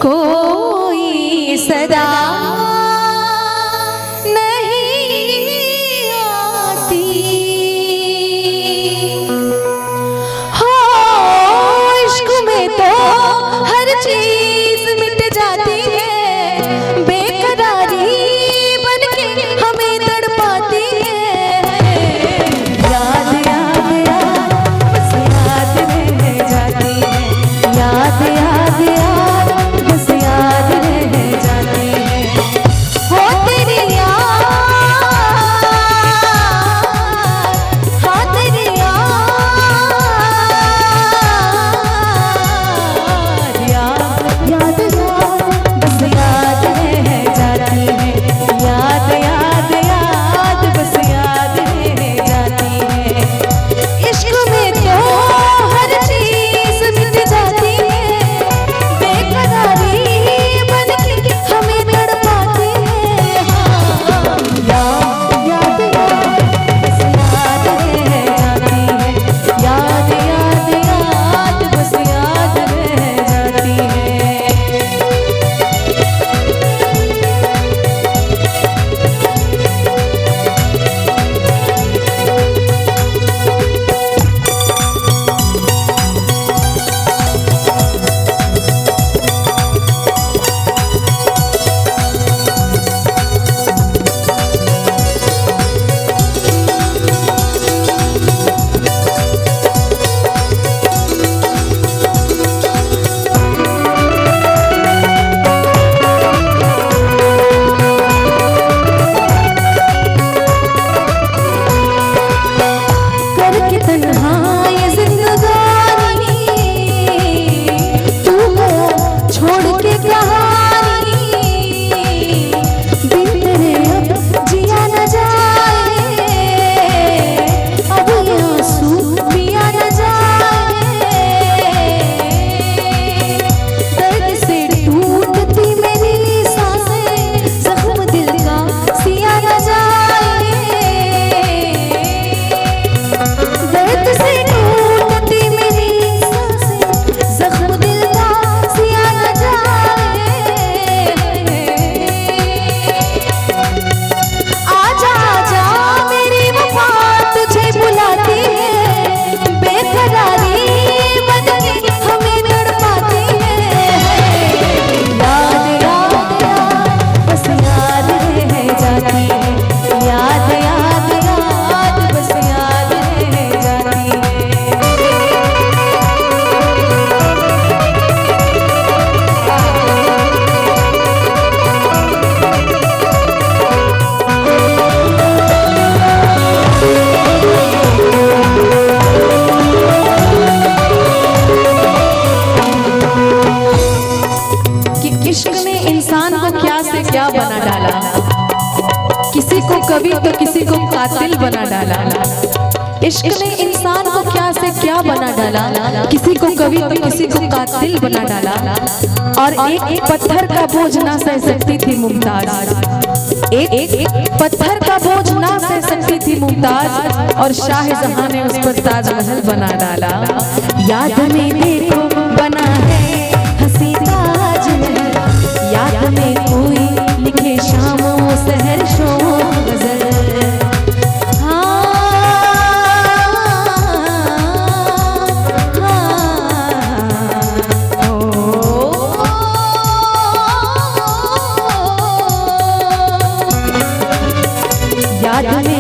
कोई सदा कभी तो किसी को कातिल बना डाला। इश्क ने इंसान को क्या से क्या बना डाला, किसी को कभी तो किसी को कातिल बना डाला। और एक पत्थर का बोझ ना सह सकती थी मुमताज, एक पत्थर का बोझ ना सह सकती थी मुमताज, और शाहजहां ने उस पर ताजमहल बना डाला। याद में देखो बना है हंसी ताजमहल, याद में कोई लिखे शामों सहर शो गजल। याद में